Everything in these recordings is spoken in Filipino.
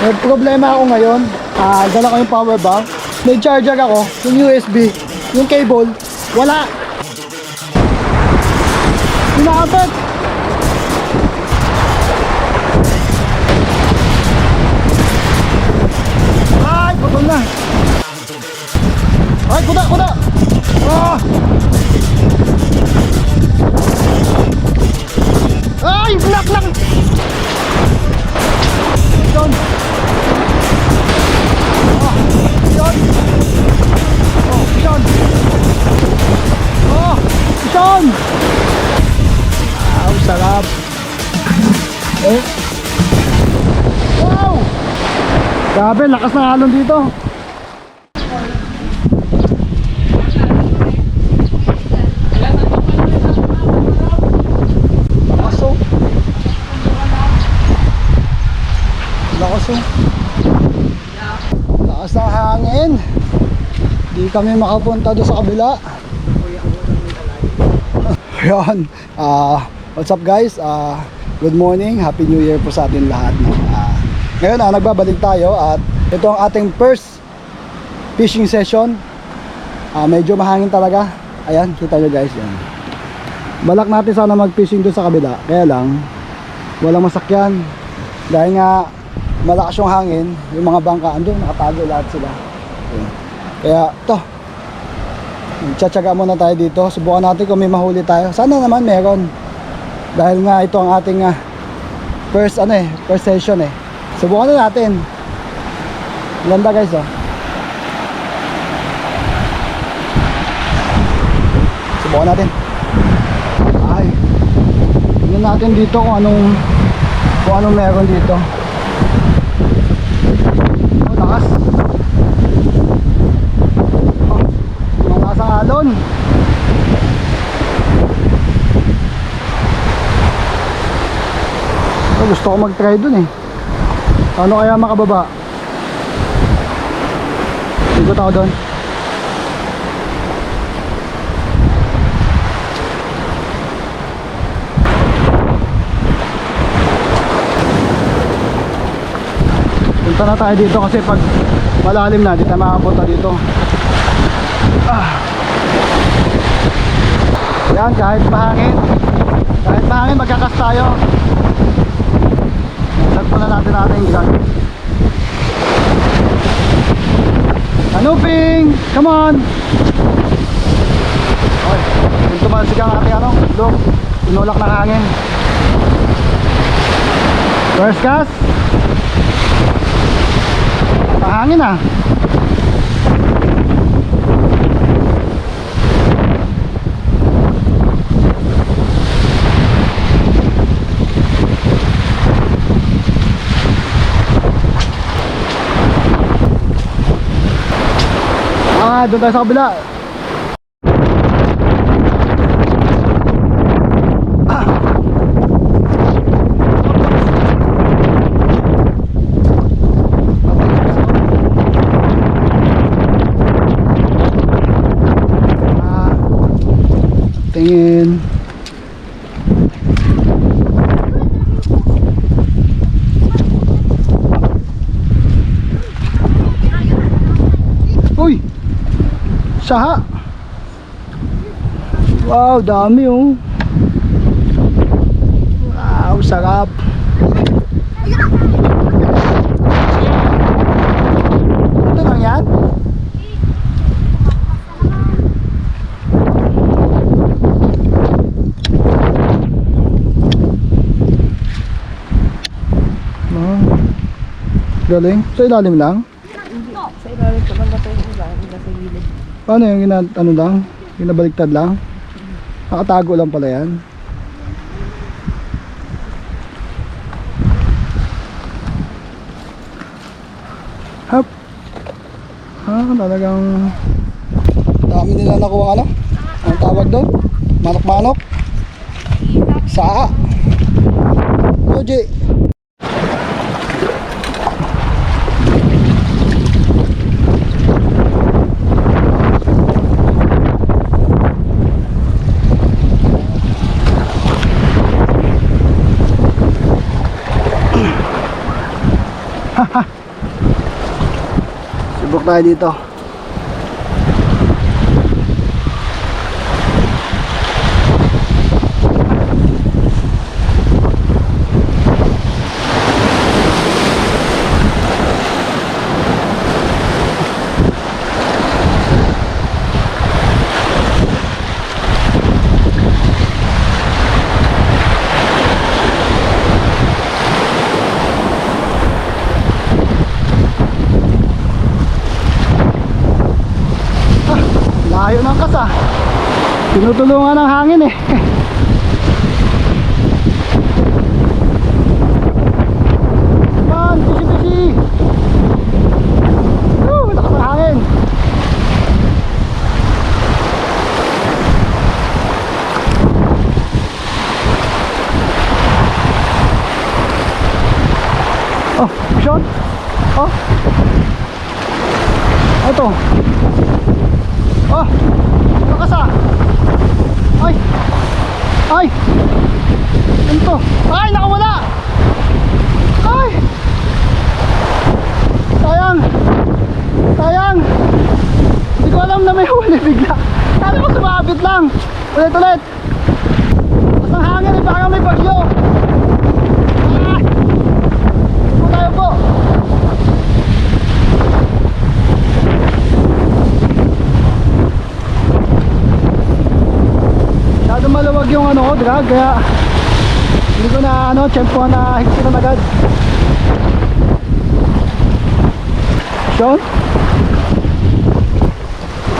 May problema ako ngayon. Dala ko yung power bank. May charger ako, yung USB, yung cable, wala. Inaabot. Ay, putol na. Ay, kuda, kuda. Ah! Ay, black lang. Doon. Sean! Oh, Sean! Oh, Sean! Wow, sarap! Eh? Wow! Grabe, lakas ng alon dito. Lakas oh. Lakas oh. Lakas ng hangin. Di kami makapunta doon sa kabila. Ayan. What's up guys? Good morning. Happy New Year po sa atin lahat. No? Ngayon nagbabalik tayo at ito ang ating first fishing session. Medyo mahangin talaga. Ayan, kita nyo guys. Yan. Balak natin sana mag-fishing doon sa kabila. Kaya lang, walang masakyan. Dahil nga malakas yung hangin, yung mga bangka andun, nakatago lahat sila. Ayan. Kaya to, tiyatsaga muna tayo dito. Subukan natin kung may mahuli tayo. Sana naman meron. Dahil nga ito ang ating first session eh. Subukan na natin. Ganda guys oh. Subukan natin. Ay. Tingnan natin dito kung anong meron dito. Oh, lakas. Sa alon. Gusto ko mag-try dun eh. Ano kaya makababa? Ikot ako dun. Punta na tayo dito kasi pag malalim na, di tayo makapunta dito. Yan, kahit mahangin magkakas tayo. Lagpo na natin yung gun. Anuping! Come on! Okay, yung tumalsik ang ating look, tinulak ng hangin. First cast. Mahangin ah. Doon tayo sa kabila. Tingin. Uy! Saha. Wow, dami oh. Wow, sarap. Ito lang yan? Galing? Sa ilalim lang? Sa ilalim ko lang natin yung iba sa gilid. Paano yung ginabaliktad lang? Nakatago lang pala yan. Hop. Talagang dami nila nakuha ang tawag doon? Manok-manok. Saa. Oje. Subok tayo dito. Layo ng kasa. Tinutulungan ng hangin eh. Man, pisi-pisi. Lakas ng hangin. Oh, shot. Oh. Ito. Oh, lakas ah. Ay. Ay. Ano to? Ay, nakawala. Ay. Sayang. Sayang. Hindi ko alam na may huli bigla. Kala ko sumabit lang. Ulit. Mas ang hangin eh, baka may bagyo. Ah. Po tayo po. Masyado maluwag yung ano ko, drag, kaya hindi ko na tiyempo na higpitan agad. Pisyon?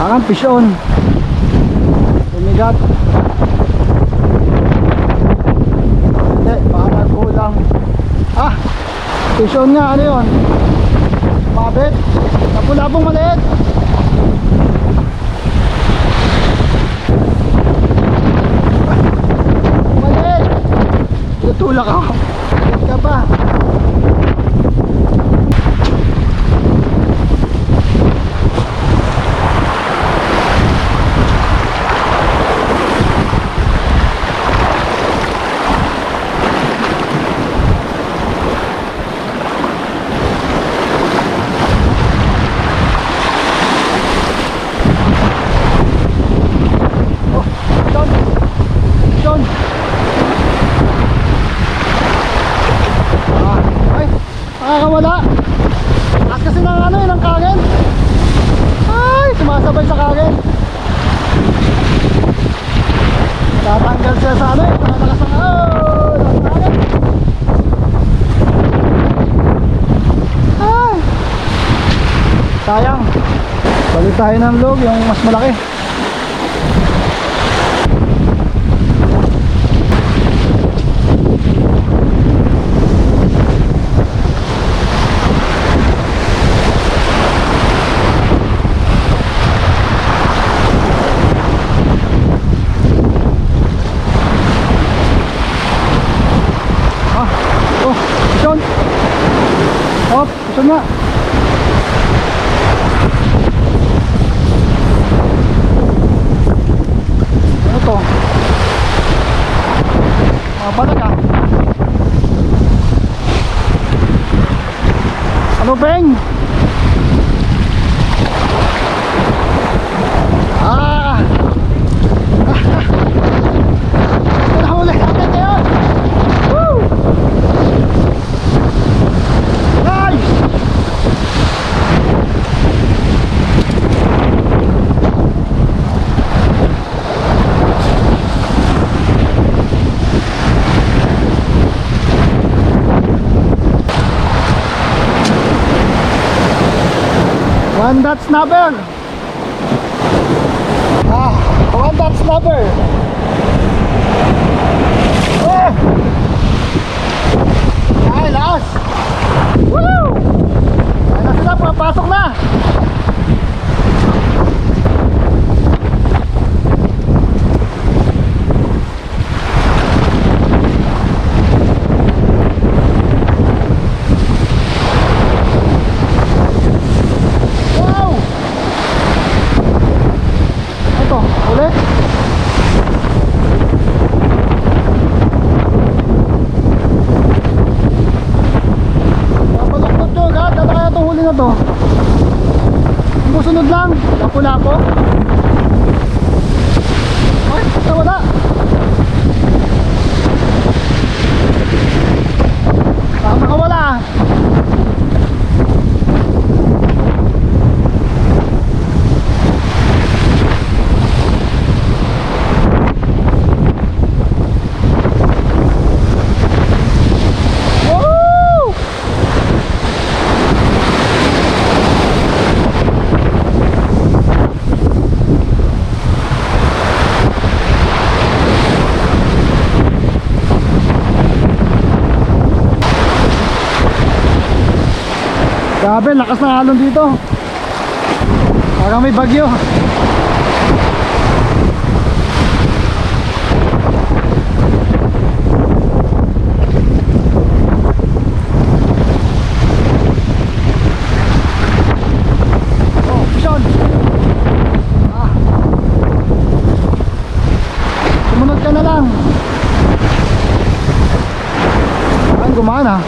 Parang pisyon. Tumigat. Hindi, baka nagkulang. Ah! Pisyon nga, ano yun? Mabit. Napulabong maliit. Tutulak ako. Tulak ka pa. Oh, John. John. Nakakawala. Taas kasi ng ng kagin. Ay, sumasabay sa kagin. Tatanggal siya sa nakalakas ang kagin. Ay, sayang. Balik tayo ng log, yung mas malaki. Ito nga. Ano to? Mabalag ah. Ano beng? Ah! Nahuli natin ngayon! Woo! Nice! One dot snapper. One dot snapper. Oh! Ay, lakas. Woo! Ay na sila, papasok na. Susunod lang. Lapo-lapo. Ay, nawala. Nakawala. Woo! Grabe, lakas ng alon dito. Parang may bagyo. Oh, Sean. Sumunod ka na lang. Ay, gumana.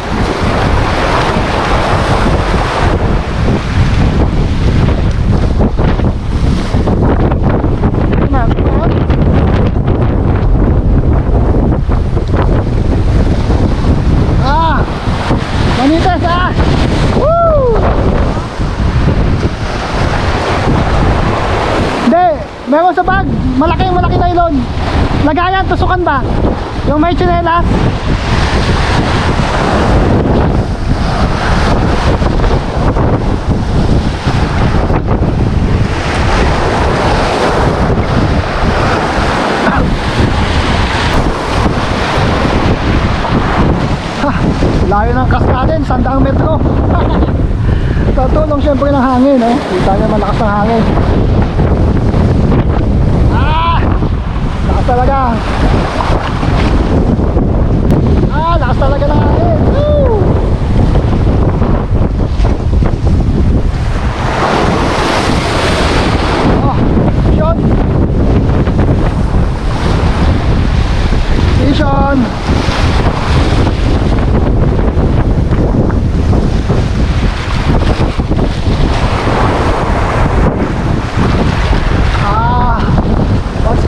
Manitas ah! Woo! Hindi, meron sa bag. Malaki nylon. Lagayan, tusukan ba? Yung may tsinelas. Layo ng kaskaden, 100 metro. Tatulong syempre ng hangin, no? Kita niya malakas ng hangin. Lakas talaga. Lakas talaga ng hangin. Woo! Vision. Vision.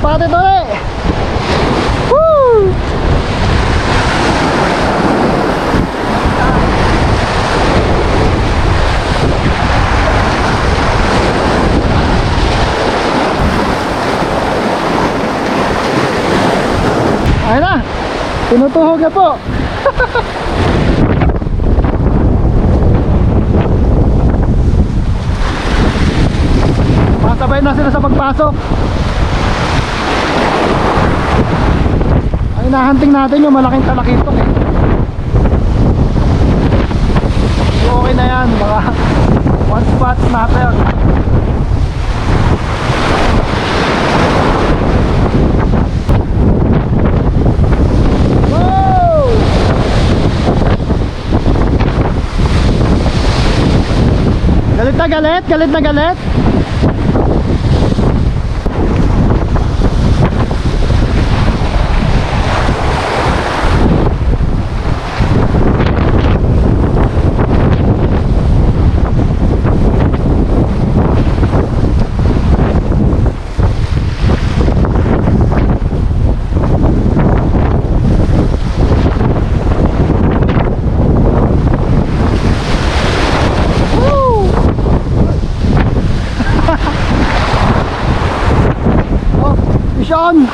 Spotted ulit. Woo! Ayun na, tinutuhog na po. Pasabay na sila sa pagpasok. Ay, nahanting natin yung malaking talakitok eh. So, okay na yan, mga one spot snapper. Wow! Galit na galit, galit na galit. Vision.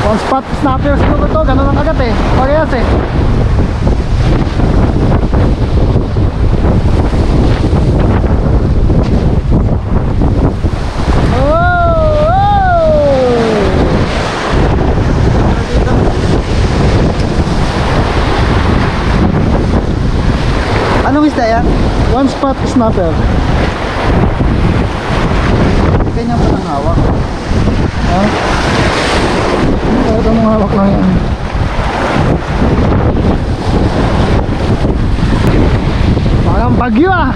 One spot snapper siguro to, ganun ang kagat eh. Parehas eh. Anong isda yan? One spot snapper. Ganyan pa ng hawak. Ha? Kahit anong hawak lang yan. Parang bagyo ah.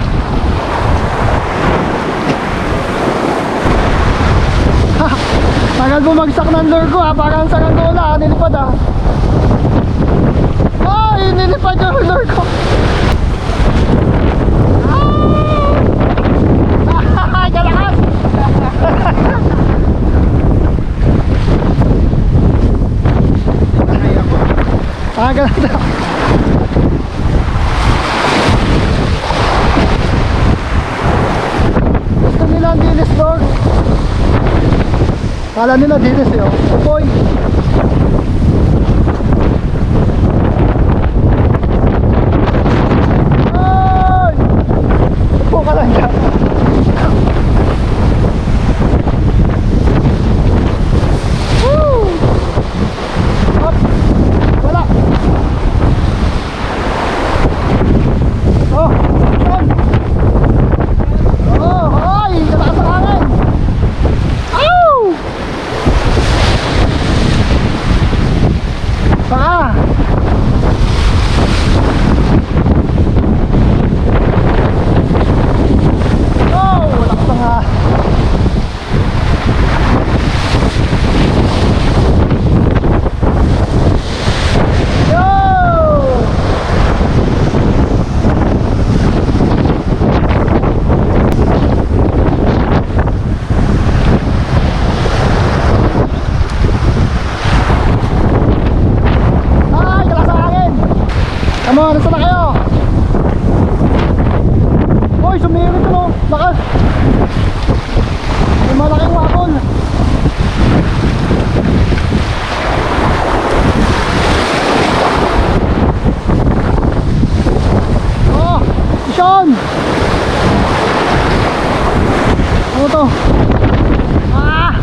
Tagal bumagsak ng lure ko ah. Parang saranggola ah. Nilipad ah. Ay, nilipad yung lure ko. Ganun na. Gusto nila ang dilis doon. Kala nila dilis eh, oh. Boy. Ay! Upo ka lang dyan. Woo! Up! Wala! Oh! Yan! Oh! Ay! Kataas ang hangin! Ow! Paa! Oh! Wala ka pa nga! Yo! Ay, lakas ang hangin! Come on, nasa na kayo? Hoy, sumirit ito, no? Lakas! May malaking wakol! Oh! Sean! Ano to? Ah!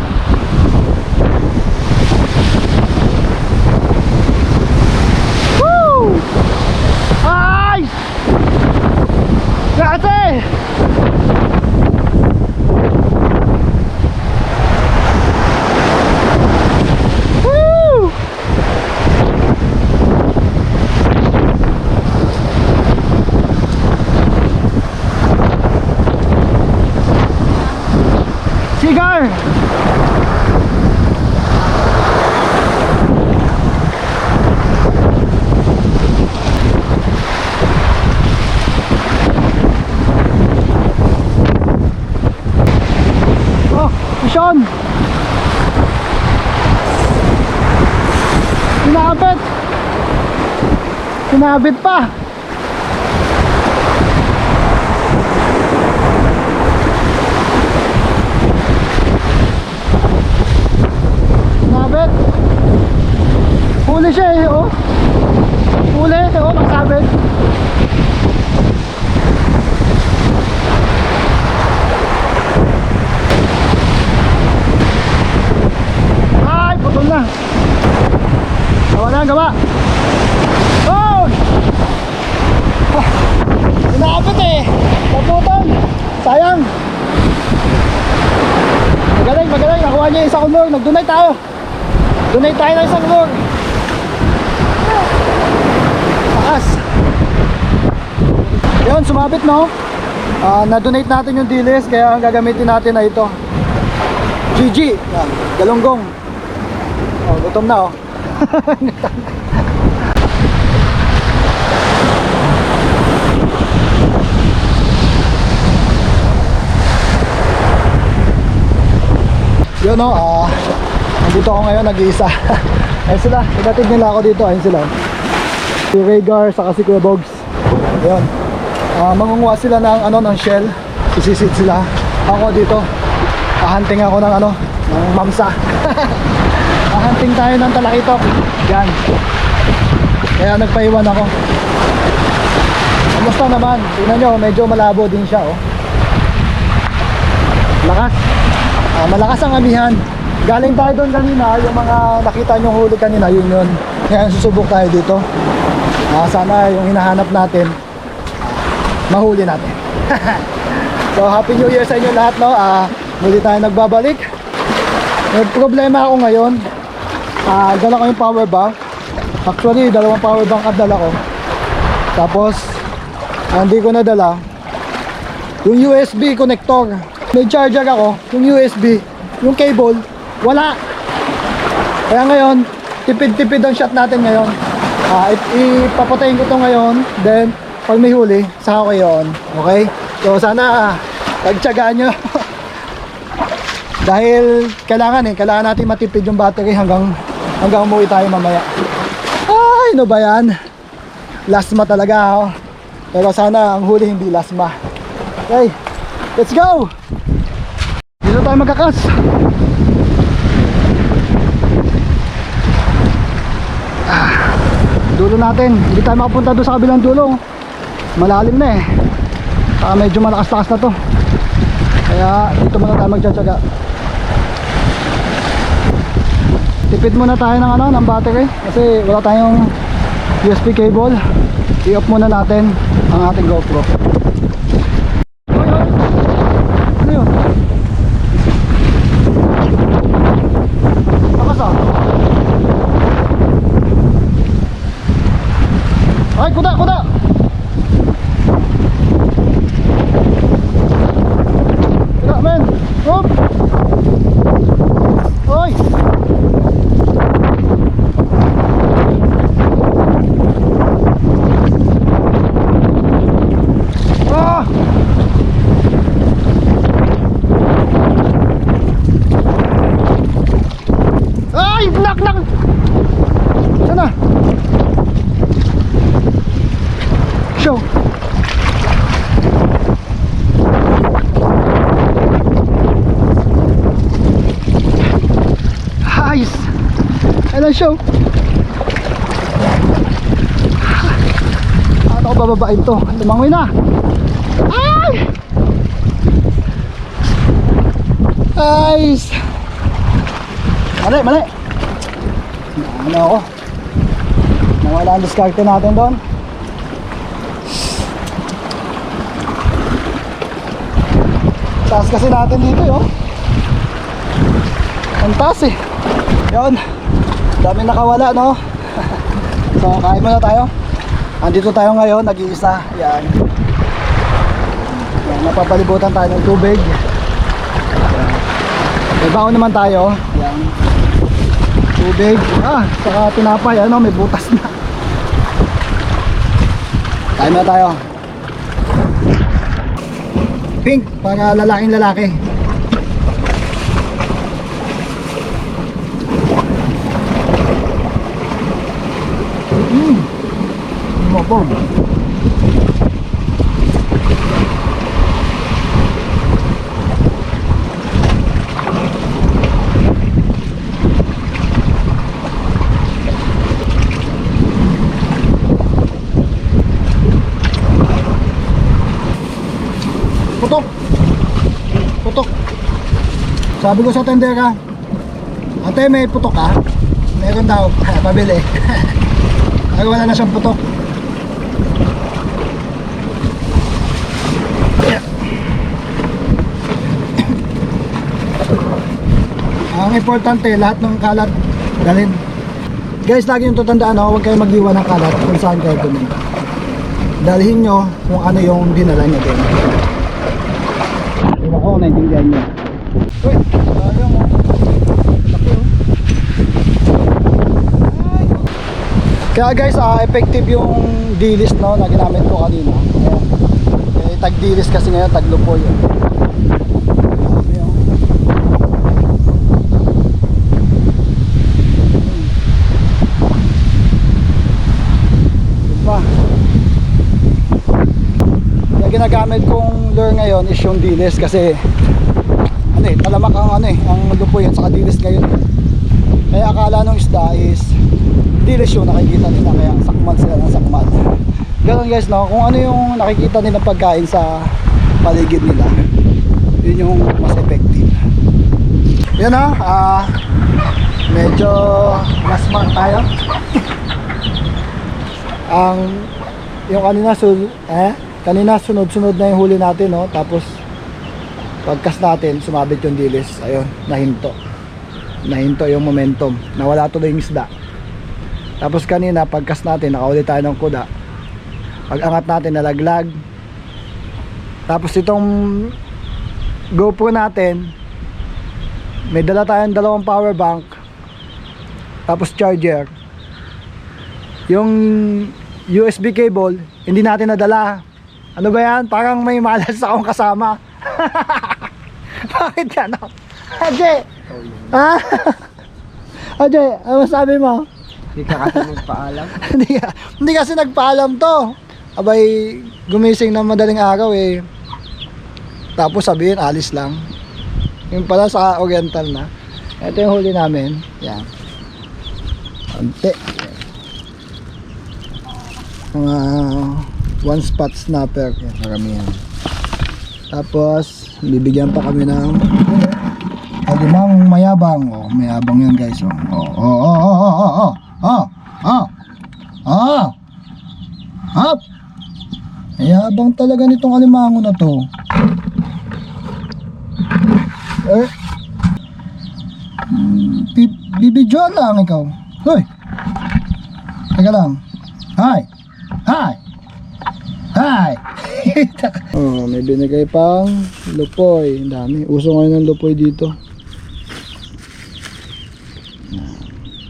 Woo! Ay! Grabe! Woo! Cigar! Oh, Sean! Sinabit! Sinabit pa! Sinabit! Huli siya eh, oh! Huli, oh, nakasabit! Ay, putol na! Gawa na, gawa! Oh! Ah, sinabit eh! Naputol! Sayang! Magaling, magaling! Nakuha niya isang lure! Nag-donate tayo! Donate tayo ng isang lure! Taas! Yun, sumabit no? Na-donate natin yung dilis, kaya ang gagamitin natin na ito. GG! Yan, galunggong. Oh, gutom na oh. Yun no, nandito ako ngayon nag-iisa. Ayun sila, ibatid nila ako dito, ayun sila. Si Rhaegar, saka si Kuya Bogs. Ayun. Mangunguha sila ng ano, ng shell. Isisit sila. Ako dito. Hahanting ako ng ano, ng mamsa. Hahanting tayo ng talakitok. Yan. Kaya nagpaiwan ako. Kamusta naman? Tingnan nyo, medyo malabo din siya oh. Lakas. Malakas ang amihan. Galing tayo doon kanina, yung mga nakita nyo huli kanina, yun. Kaya susubok tayo dito. Sana yung hinahanap natin, mahuli natin. So happy new year sa inyo lahat no. Muli tayo nagbabalik. May problema ako ngayon. Dala ko yung power bank. Actually dalawang power bank ang dala ko. Tapos hindi ko nadala yung USB connector. May charger ako, yung USB, yung cable wala. Kaya ngayon tipid-tipid ang shot natin ngayon. Ipapatayin ko to ngayon. Then pag may huli, saka ko yun. Okay? So sana pagtsagaan nyo. Dahil kailangan natin matipid yung battery hanggang umuwi tayo mamaya. Ay, ano ba yan? Lasma talaga, oh. Pero sana ang huli hindi lasma. Okay, let's go! Dito tayo magkakas. Dulo natin, hindi tayo makapunta doon sa kabilang dulo. Malalim na eh. Medyo malakas-lakas na to. Kaya dito muna tayo magtsatsaga. Tipid muna tayo ng ng battery kasi wala tayong USB cable. I-off muna natin ang ating GoPro. Ano yun? Lakas ah. Ay, kuda, kuda! Kuda, men! Hop! Oy! Ah! Ay! Nak! Sana? Show! Ayos! Ayan show! Ano ko bababain to? Lumangoy na! Ay! Ayos! Mali, mali! Ano ako? Nawala ang diskarte natin doon. Taas kasi natin dito yun. Ang taas eh. Yun. Dami nakawala no. So kain muna tayo. Andito tayo ngayon, nag-iisa. Yan. Yan, napapalibutan tayo ng tubig. Yan. May baon naman tayo. Yan. Tubig. Saka tinapay. Ano, may butas na. Kain muna tayo. Pink para lalaking lalaki. Mabom. Putok. Putok. Sabi ko sa tendera, ate may putok ka? Meron daw. Pabili. Ay wala na siyang putok. Ang importante, lahat ng kalat dalhin. Guys, lagi nyo tutandaan, huwag kayo mag-iwan ng kalat kung saan kayo pumunta. Dalhin nyo kung ano yung dinala nyo din. Diba ko, naintindihan nyo. Uy, sayang oh. Laki oh. Kaya guys, effective yung D-list no, na ginamit ko kanina. Ayan. Tag D-list kasi ngayon, tag lupoy. Ginagamit kong lure ngayon is yung D-list kasi talamak ang ang lupoy at saka D-list ngayon. Kaya akala nung isda is D-list yung nakikita nila, kaya sakmal sila ng sakmal. Ganun guys no, kung ano yung nakikita nila pagkain sa paligid nila, yun yung mas effective. Yan medyo mas smart tayo. Yung kanina sunod-sunod na yung huli natin no, tapos pagkas natin sumabit yung dilis, ayun, nahinto yung momentum, nawala tuloy yung isda. Tapos kanina pagkas natin nakahuli tayo ng kuda, pag angat natin nalaglag. Tapos itong GoPro natin, may dala tayong 2 power bank, tapos charger. Yung USB cable hindi natin nadala. Ano ba yan? Parang may malas akong kasama. Bakit yan? Ajay! Ajay, ano sabi mo? Hindi ka kasi magpaalam. hindi kasi nagpaalam to. Abay, gumising ng madaling araw eh. Tapos sabihin, alis lang. Yung pala sa Oriental na. Ito yung huli namin. Yan. Ante. Mga one spot snapper. Yan, karamihan. Tapos, bibigyan pa kami ng alimang mayabang. Oh, mayabang yan guys. Hop! Mayabang talaga nitong alimango na to. Bibidyoan lang ikaw. Hoy! Teka lang. Hi! Hi! Hi! Oh, may binigay pang lupoy. Ang dami. Uso ngayon ng lupoy dito.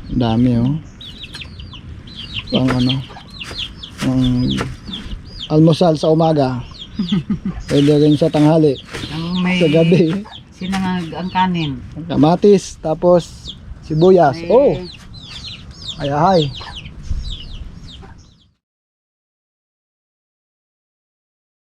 Ang dami oh. Pang ano. Pang almusal sa umaga. Pwede rin sa tanghali. May Sa gabi. sinangag ang kanin. Kamatis. Tapos sibuyas. May- Oh! Ay, ay.